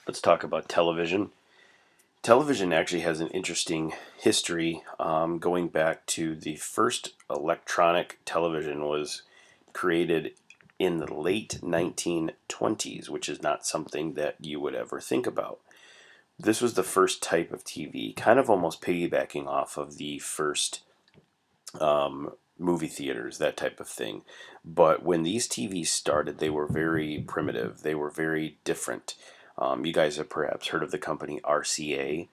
Let's talk about television. Television actually has an interesting history going back to the first electronic television was created in the late 1920s, which is not something that you would ever think about. This was the first type of TV, kind of almost piggybacking off of the first movie theaters, that type of thing. But when these TVs started, they were very primitive. They were very different. You guys have perhaps heard of the company RCA.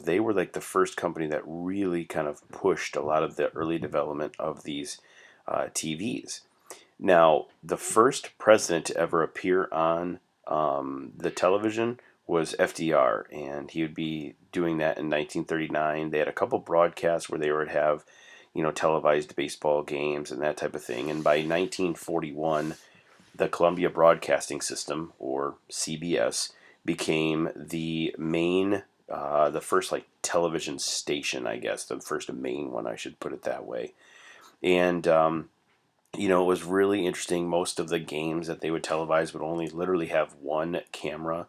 They were like the first company that really kind of pushed a lot of the early development of these TVs. Now, the first president to ever appear on the television was FDR, and he would be doing that in 1939. They had a couple broadcasts where they would have, televised baseball games and that type of thing. And by 1941, the Columbia Broadcasting System, or CBS, became the first like television station, I guess, the first main one, I should put it that way. And it was really interesting. Most of the games that they would televise would only literally have one camera.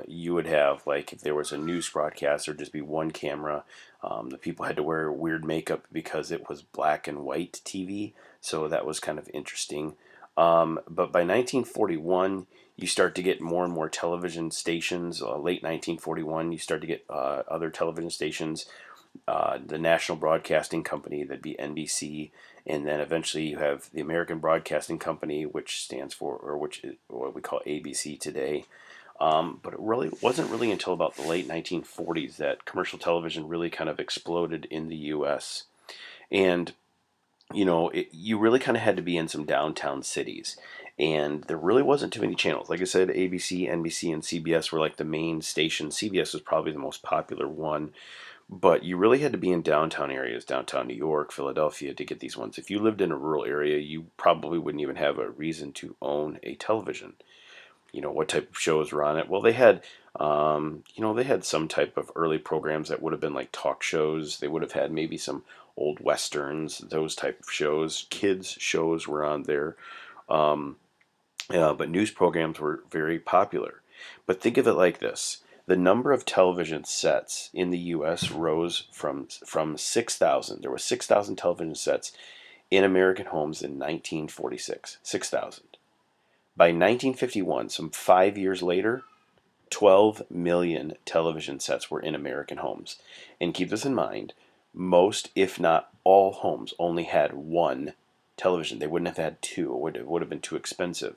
You would have, like, if there was a news broadcast, there'd just be one camera. The people had to wear weird makeup because it was black and white TV, so that was kind of interesting. But by 1941, you start to get more and more television stations. Late 1941, you start to get other television stations, the National Broadcasting Company, that'd be NBC, and then eventually you have the American Broadcasting Company, which stands for, or which is what we call ABC today. But it really wasn't really until about the late 1940s that commercial television really kind of exploded in the U.S. And you really kind of had to be in some downtown cities, and there really wasn't too many channels. Like I said, ABC, NBC, and CBS were like the main stations. CBS was probably the most popular one, but you really had to be in downtown areas, downtown New York, Philadelphia, to get these ones. If you lived in a rural area, you probably wouldn't even have a reason to own a television. What type of shows were on it? Well, they had some type of early programs that would have been like talk shows. They would have had maybe some old westerns, those type of shows. Kids shows were on there. Um, but news programs were very popular. But think of it like this: the number of television sets in the U.S. rose from 6,000. There were 6,000 television sets in American homes in 1946. 6,000. By 1951, some 5 years later, 12 million television sets were in American homes. And keep this in mind, most, if not all, homes only had one television. They wouldn't have had two, it would have been too expensive.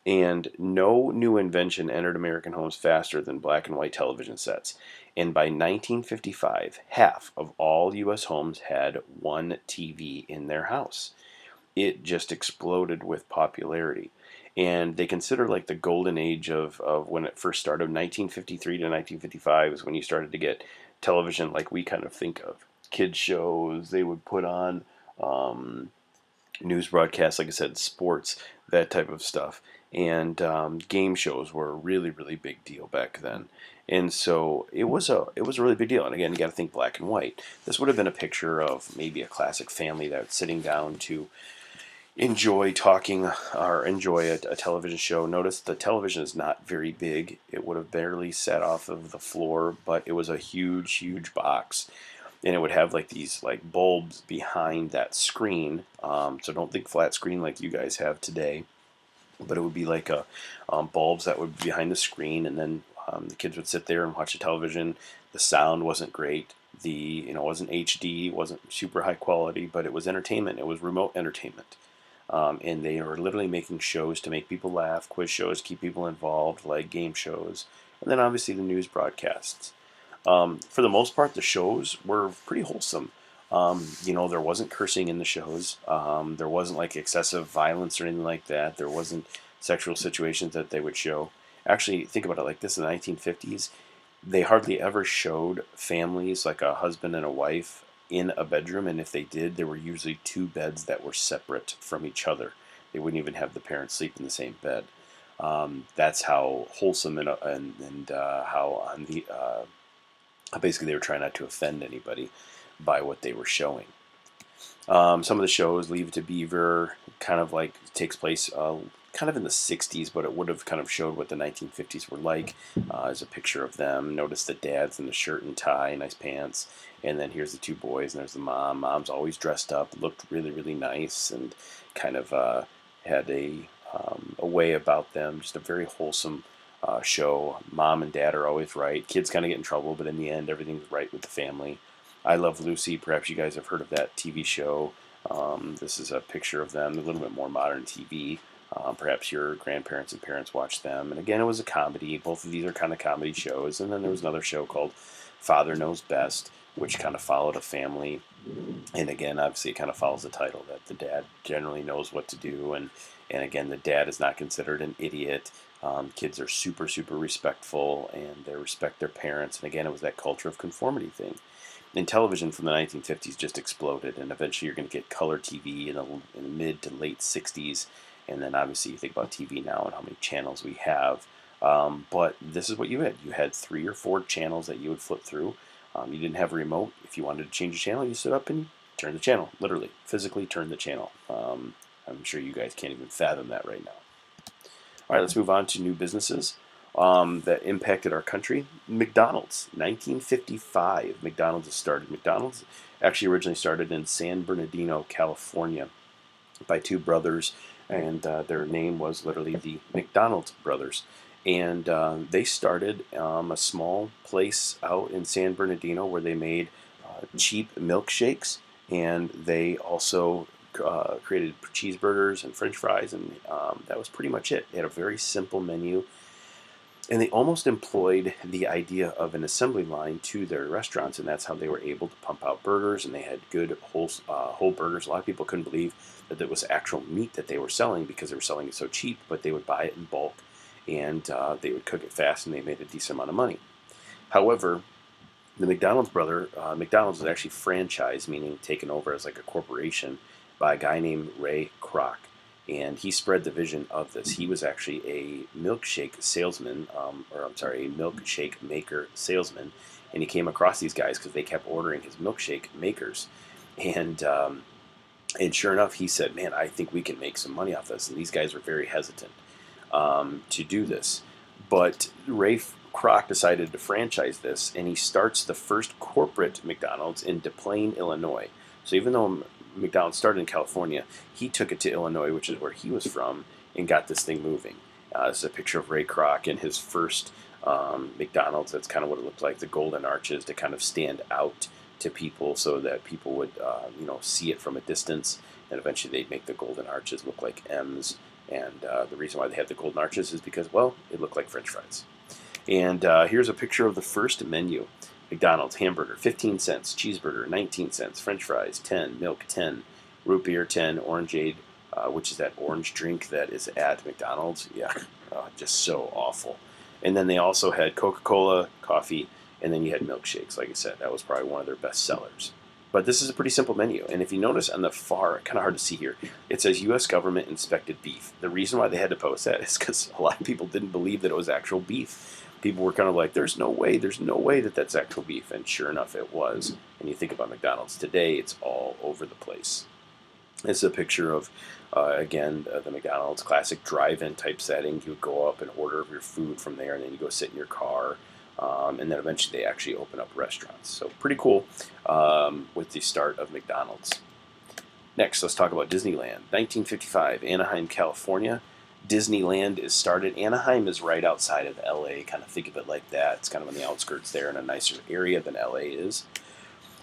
And no new invention entered American homes faster than black and white television sets. And by 1955, half of all U.S. homes had one TV in their house. It just exploded with popularity. And they consider like the golden age of when it first started, 1953 to 1955 is when you started to get television like we kind of think of. Kids shows, they would put on news broadcasts, like I said, sports, that type of stuff. And game shows were a really, really big deal back then. And so it was a really big deal. And again, you got to think black and white. This would have been a picture of maybe a classic family that's sitting down to enjoy talking or enjoy a television show. Notice the television is not very big. It would have barely sat off of the floor, but it was a huge, huge box. And it would have like these like bulbs behind that screen. So don't think flat screen like you guys have today, but it would be like bulbs that would be behind the screen, and then the kids would sit there and watch the television. The sound wasn't great. It wasn't HD, wasn't super high quality, but it was entertainment. It was remote entertainment. And they were literally making shows to make people laugh, quiz shows, keep people involved, like game shows, and then obviously the news broadcasts. For the most part, the shows were pretty wholesome. There wasn't cursing in the shows. There wasn't like excessive violence or anything like that. There wasn't sexual situations that they would show. Actually, think about it like this: in the 1950s, they hardly ever showed families, like a husband and a wife, in a bedroom, and if they did, there were usually two beds that were separate from each other. They wouldn't even have the parents sleep in the same bed. That's how wholesome and how on the basically they were trying not to offend anybody by what they were showing. Some of the shows, Leave It to Beaver, kind of like takes place. kind of in the 60s, but it would have kind of showed what the 1950s were like. As a picture of them. Notice the dad's in the shirt and tie, nice pants. And then here's the two boys, and there's the mom. Mom's always dressed up, looked really, really nice, and kind of had a way about them, just a very wholesome show. Mom and dad are always right. Kids kind of get in trouble, but in the end, everything's right with the family. I Love Lucy. Perhaps you guys have heard of that TV show. This is a picture of them, a little bit more modern TV. Perhaps your grandparents and parents watched them. And again, it was a comedy. Both of these are kind of comedy shows. And then there was another show called Father Knows Best, which kind of followed a family. And again, obviously, it kind of follows the title that the dad generally knows what to do. And again, the dad is not considered an idiot. Kids are super, super respectful, and they respect their parents. And again, it was that culture of conformity thing. And television from the 1950s just exploded, and eventually you're going to get color TV in the mid to late 60s. And then obviously you think about TV now and how many channels we have. But this is what you had. You had 3 or 4 channels that you would flip through. You didn't have a remote. If you wanted to change a channel, you stood up and turn the channel. Literally, physically turn the channel. I'm sure you guys can't even fathom that right now. All right, let's move on to new businesses that impacted our country. McDonald's, 1955. McDonald's has started. McDonald's actually originally started in San Bernardino, California, by 2 brothers, and their name was literally the McDonald brothers. And they started a small place out in San Bernardino where they made cheap milkshakes, and they also created cheeseburgers and French fries, and that was pretty much it. They had a very simple menu, and they almost employed the idea of an assembly line to their restaurants, and that's how they were able to pump out burgers, and they had good whole burgers. A lot of people couldn't believe that it was actual meat that they were selling because they were selling it so cheap, but they would buy it in bulk, and they would cook it fast, and they made a decent amount of money. However, the McDonald's was actually franchised, meaning taken over as like a corporation by a guy named Ray Kroc. And he spread the vision of this. He was actually a milkshake salesman, a milkshake maker salesman. And he came across these guys because they kept ordering his milkshake makers. And sure enough, he said, man, I think we can make some money off this. And these guys were very hesitant to do this. But Ray Kroc decided to franchise this, and he starts the first corporate McDonald's in Des Plaines, Illinois. So even though McDonald's started in California, he took it to Illinois, which is where he was from, and got this thing moving. This is a picture of Ray Kroc in his first McDonald's. That's kind of what it looked like, the golden arches to kind of stand out to people so that people would see it from a distance, and eventually they'd make the golden arches look like M's. And the reason why they had the golden arches is because, well, it looked like French fries. And here's a picture of the first menu. McDonald's hamburger 15 cents, cheeseburger 19 cents, French fries 10, milk 10, root beer 10, orangeade, which is that orange drink that is at McDonald's. Yeah, just so awful. And then they also had Coca-Cola, coffee, and then you had milkshakes. Like I said, that was probably one of their best sellers. But this is a pretty simple menu. And if you notice on the far, kind of hard to see here, it says U.S. government inspected beef. The reason why they had to post that is because a lot of people didn't believe that it was actual beef. People were kind of like, there's no way that that's actual beef. And sure enough, it was. And you think about McDonald's today, it's all over the place. This is a picture of, the McDonald's classic drive-in type setting. You would go up and order your food from there, and then you go sit in your car. And then eventually they actually open up restaurants. So pretty cool with the start of McDonald's. Next, let's talk about Disneyland. 1955, Anaheim, California. Disneyland is started. Anaheim is right outside of LA. Kind of think of it like that. It's kind of on the outskirts there in a nicer area than LA is.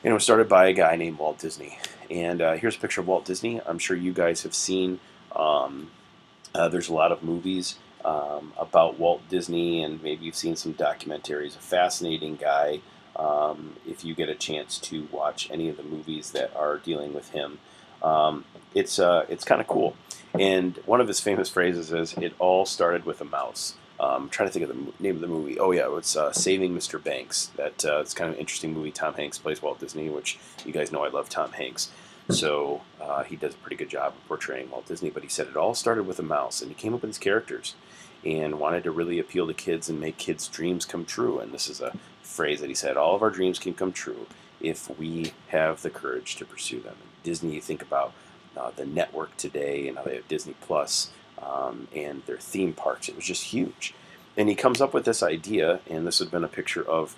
And it was started by a guy named Walt Disney. And here's a picture of Walt Disney. I'm sure you guys have seen, there's a lot of movies about Walt Disney, and maybe you've seen some documentaries. A fascinating guy. If you get a chance to watch any of the movies that are dealing with him, it's kind of cool. And one of his famous phrases is, "It all started with a mouse." I'm trying to think of the name of the movie. Oh yeah, it's Saving Mr. Banks. It's kind of an interesting movie. Tom Hanks plays Walt Disney, which you guys know I love Tom Hanks. So he does a pretty good job of portraying Walt Disney. But he said it all started with a mouse, and he came up with his characters and wanted to really appeal to kids and make kids' dreams come true. And this is a phrase that he said: all of our dreams can come true if we have the courage to pursue them. And Disney, you think about the network today, and how they have Disney Plus. and their theme parks. It was just huge. And he comes up with this idea, and this had been a picture of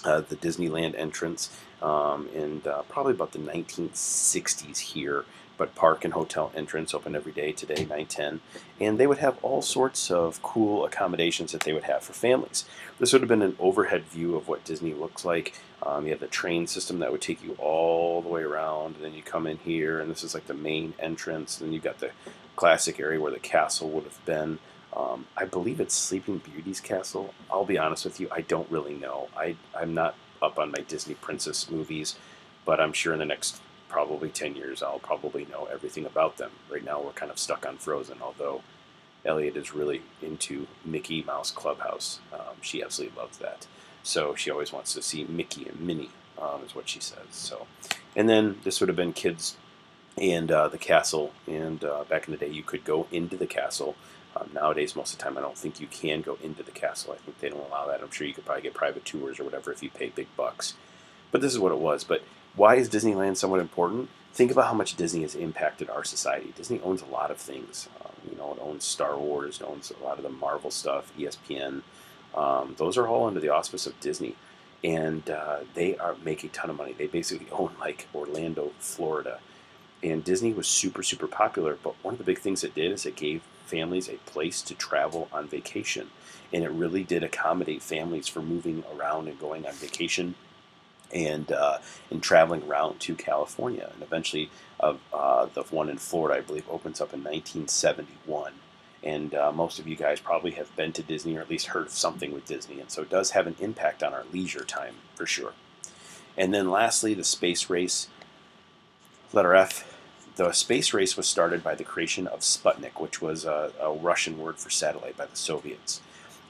the Disneyland entrance in probably about the 1960s here, but park and hotel entrance open every day today, 9:10, and they would have all sorts of cool accommodations that they would have for families. This would have been an overhead view of what Disney looks like. You have the train system that would take you all the way around, and then you come in here, and this is like the main entrance, and then you've got the classic area where the castle would have been. I believe it's Sleeping Beauty's castle. I'll be honest with you, I don't really know. I'm not up on my Disney princess movies, but I'm sure in the next probably 10 years I'll probably know everything about them. Right now we're kind of stuck on Frozen, although Elliot is really into Mickey Mouse Clubhouse. She absolutely loves that. So she always wants to see Mickey and Minnie, is what she says. So, and then this would have been kids and the castle. And back in the day, you could go into the castle. Nowadays, most of the time, I don't think you can go into the castle. I think they don't allow that. I'm sure you could probably get private tours or whatever if you pay big bucks. But this is what it was. But why is Disneyland somewhat important? Think about how much Disney has impacted our society. Disney owns a lot of things. It owns Star Wars, it owns a lot of the Marvel stuff, ESPN. Those are all under the auspice of Disney. And they make a ton of money. They basically own like Orlando, Florida. And Disney was super, super popular. But one of the big things it did is it gave families a place to travel on vacation. And it really did accommodate families for moving around and going on vacation and traveling around to California. And eventually, the one in Florida, I believe, opens up in 1971. And most of you guys probably have been to Disney or at least heard of something with Disney. And so it does have an impact on our leisure time for sure. And then lastly, the space race. Letter F. The space race was started by the creation of Sputnik, which was a Russian word for satellite by the Soviets.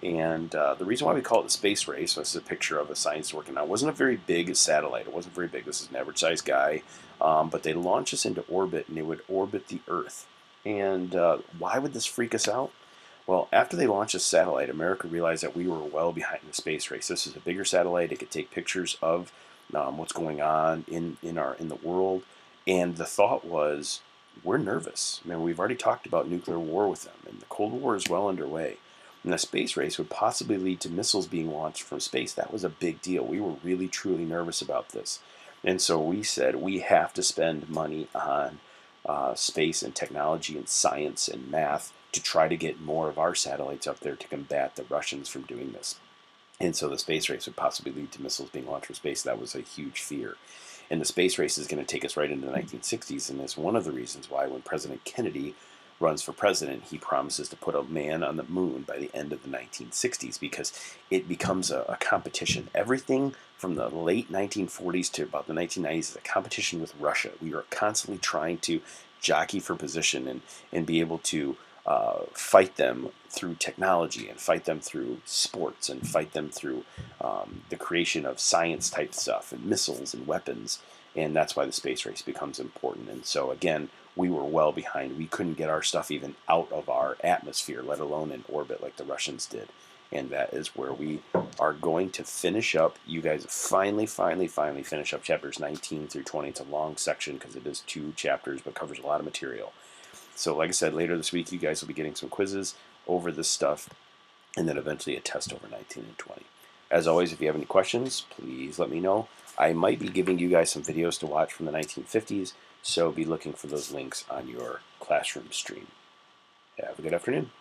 And the reason why we call it the space race, this is a picture of a scientist working on it, wasn't a very big satellite. It wasn't very big. This is an average-sized guy. But they launched us into orbit, and they would orbit the Earth. And why would this freak us out? Well, after they launched this satellite, America realized that we were well behind the space race. This is a bigger satellite. It could take pictures of what's going on in the world. And the thought was, we're nervous. I mean, we've already talked about nuclear war with them, and the Cold War is well underway. And the space race would possibly lead to missiles being launched from space. That was a big deal. We were really, truly nervous about this. And so we said, we have to spend money on space and technology and science and math to try to get more of our satellites up there to combat the Russians from doing this. And so the space race would possibly lead to missiles being launched from space. That was a huge fear. And the space race is going to take us right into the 1960s, and is one of the reasons why when President Kennedy runs for president, he promises to put a man on the moon by the end of the 1960s, because it becomes a competition. Everything from the late 1940s to about the 1990s is a competition with Russia. We are constantly trying to jockey for position and be able to fight them through technology and fight them through sports and fight them through the creation of science type stuff and missiles and weapons. And that's why the space race becomes important. And so again, we were well behind. We couldn't get our stuff even out of our atmosphere, let alone in orbit like the Russians did. And that is where we are going to finish up. You guys finally finish up chapters 19 through 20. It's a long section because it is 2 chapters, but covers a lot of material. So like I said, later this week, you guys will be getting some quizzes over this stuff, and then eventually a test over 19 and 20. As always, if you have any questions, please let me know. I might be giving you guys some videos to watch from the 1950s, so be looking for those links on your classroom stream. Have a good afternoon.